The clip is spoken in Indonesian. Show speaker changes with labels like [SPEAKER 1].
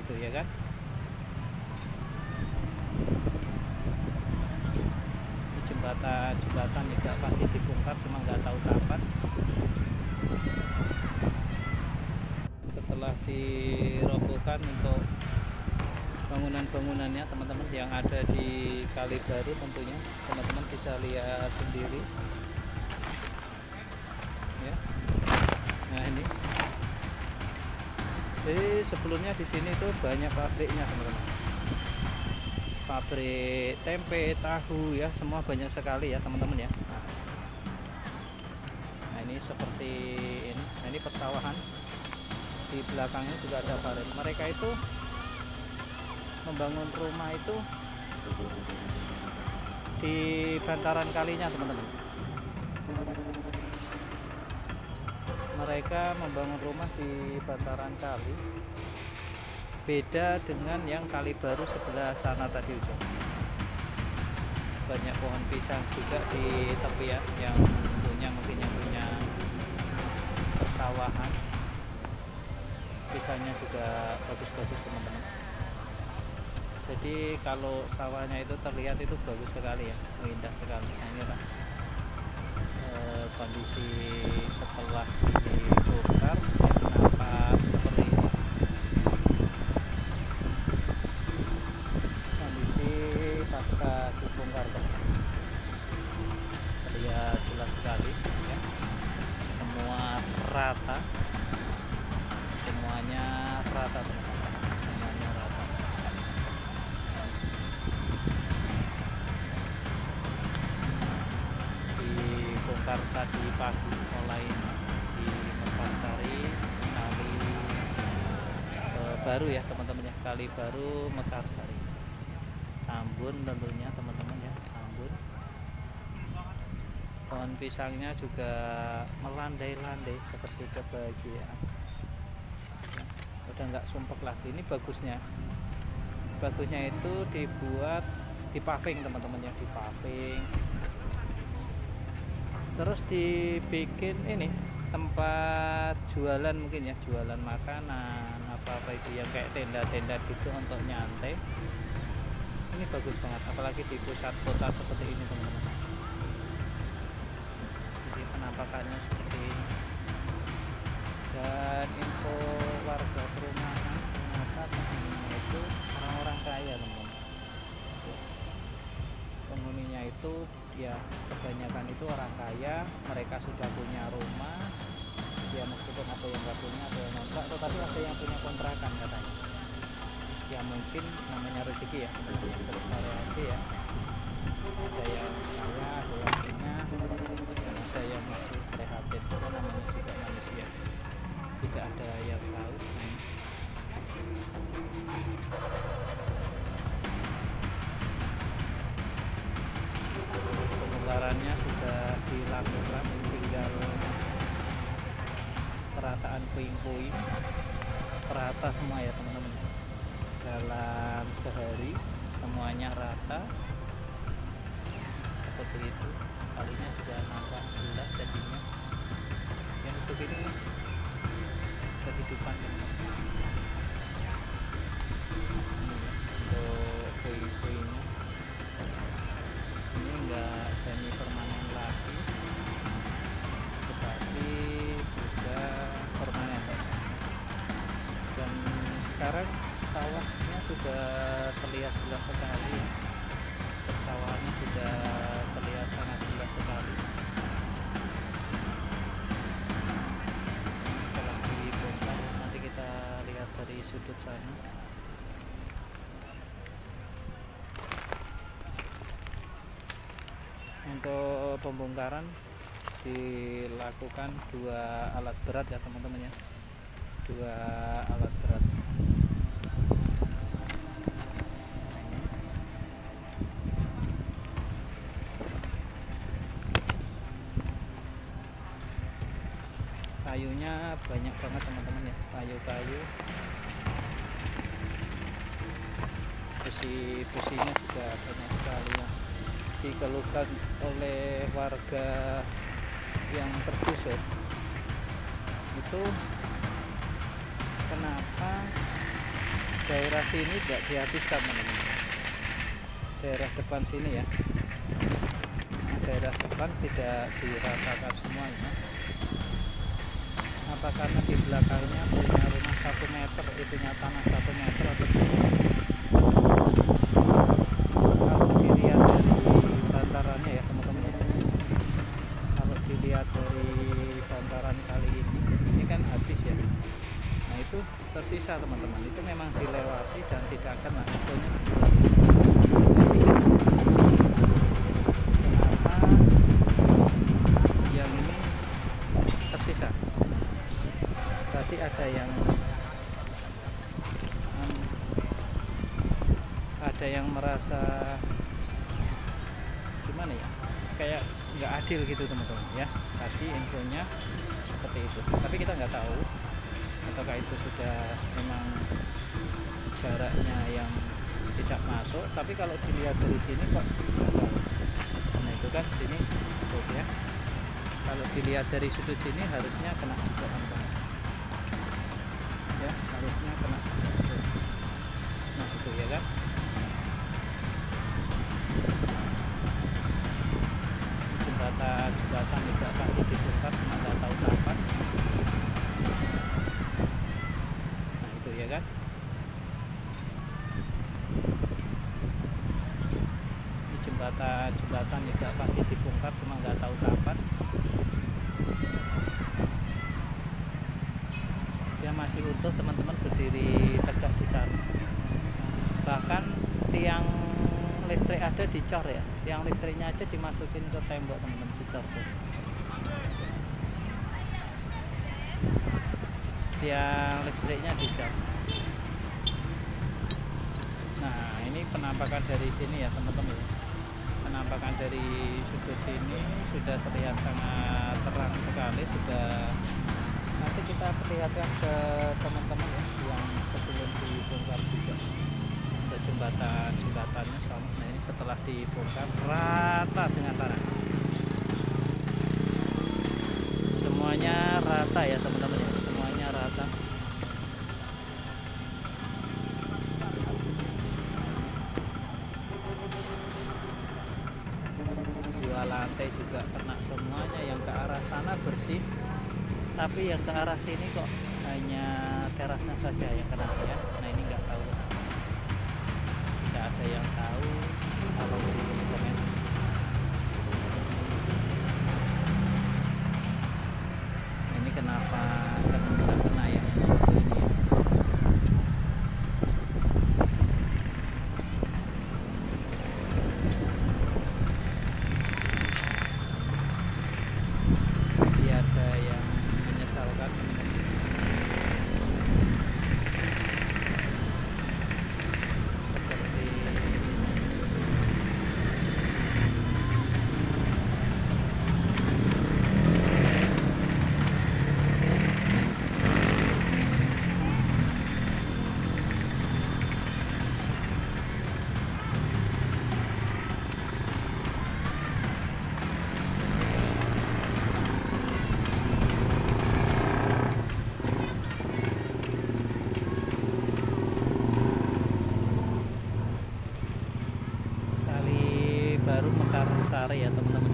[SPEAKER 1] itu ya kan. Ini jembatan juga pasti dibongkar, cuma nggak tahu kapan. Setelah dirobohkan untuk bangunan-bangunannya teman-teman yang ada di Kalibaru, tentunya teman-teman bisa lihat sendiri ya. Nah ini, jadi sebelumnya di sini tuh banyak pabriknya teman-teman, pabrik tempe, tahu ya, semua banyak sekali ya teman-teman ya. Nah ini seperti ini, nah ini persawahan, di belakangnya juga ada parit. Mereka itu membangun rumah itu di bantaran kalinya teman-teman. Mereka membangun rumah di bantaran kali, beda dengan yang Kalibaru sebelah sana tadi itu. Banyak pohon pisang juga di tepi ya, yang punya persawahan. Pisangnya juga bagus-bagus teman-teman. Jadi kalau sawahnya itu terlihat itu bagus sekali ya, indah sekali. Nah inilah kondisi setelah dibongkar ya, nampak seperti ini. Kondisi pasca dibongkar terlihat jelas sekali ya. Semua rata, semuanya rata teman-teman, semuanya rata. Dibongkar tadi pagi mulai di Mekarsari Kali baru ya teman-teman ya, Kalibaru Mekarsari, Tambun tentunya teman-teman ya, Tambun. Pohon pisangnya juga melandai-landai seperti kebahagiaan. Udah nggak sumpek lagi. Ini bagusnya itu dibuat di paving teman-teman ya, di paving. Terus dibikin ini tempat jualan, mungkin ya, jualan makanan apa itu yang kayak tenda-tenda gitu untuk nyantai. Ini bagus banget, apalagi di pusat kota seperti ini teman-teman. Jadi penampakannya seperti ini. Dan info warga perumahan ternyata penghuninya itu orang-orang kaya teman-teman. Penghuninya itu ya kebanyakan itu orang kaya, mereka sudah punya rumah ya, meskipun ada yang nggak punya, ada yang kontrak, tetapi ada yang punya kontrakan katanya. Ya mungkin namanya rezeki ya, bervariasi ya. Ada yang kaya, ada yang punya, dan ada yang masih prihatin, karena namanya juga manusia, tidak ada yang tahu. Pembongkarannya sudah dilakukan, tinggal perataan puing-puing, rata semua ya teman-teman. Dalam sehari semuanya rata seperti itu. Kalinya sudah nampak jelas jadinya. Yang untuk ini kehidupan teman-teman. Untuk puing-puingnya ini enggak semi permanen lagi, tetapi sudah permanen. Dan sekarang sawahnya sudah terlihat jelas sekali, sawahnya sudah terlihat sangat jelas sekali setelah dibongkar. Nanti kita lihat dari sudut sana. Untuk pembongkaran dilakukan 2 alat berat ya teman-teman ya, 2 alat berat. Kayunya banyak banget teman-teman ya, kayu-kayu. Besi-besinya juga banyak sekali ya, dikeluhkan oleh warga yang tergusur itu. Kenapa daerah sini tidak dihabiskan teman-teman, daerah depan sini ya. Nah, daerah depan tidak diratakan semuanya. Apa karena di belakangnya punya rumah 1 meter, itunya tanah 1 meter atau kalau dilihat dari bantarannya ya teman-teman, kalau dilihat dari bantaran kali ini kan habis ya. Nah itu tersisa teman-teman, itu memang dilewati dan tidak kena infonya sesuai. Kenapa yang ini tersisa? Berarti ada yang merasa gimana ya, kayak nggak adil gitu teman-teman ya, kasih infonya seperti itu. Tapi kita nggak tahu apakah itu sudah memang jaraknya yang tidak masuk. Tapi kalau dilihat dari sini kok nah itu kan sini tuh ya, kalau dilihat dari sudut sini harusnya kena juga ya, harusnya kena. Nah itu ya kan, jembatan juga pasti dibongkar, cuma nggak tahu kapan. Nah itu ya kan, ini jembatan juga pasti dibongkar, cuma nggak tahu kapan. Dia masih utuh teman-teman, berdiri tegak di sana. Bahkan tiang listrik ada dicor ya, tiang listriknya aja dimasukin ke tembok teman-teman, dicor tuh. Tiang listriknya dicor. Nah ini penampakan dari sini ya teman-teman, penampakan dari sudut sini sudah terlihat sangat terang sekali. Sudah nanti kita perlihatkan ke teman-teman ya, yang sebelum dibongkar juga untuk jembatannya. Nah ini setelah dibongkar rata dengan tanah, semuanya rata ya teman-teman ya, semuanya rata. Dua lantai juga kena semuanya, yang ke arah sana bersih, tapi yang ke arah sini kok hanya terasnya saja yang kena ya. Nah ini nggak tahu, tidak ada yang tahu. Kalau di komen ini kenapa nggak kena ya seperti ini ya. Ada yang menyesalkan seperti Baru Mekarsari ya teman-teman.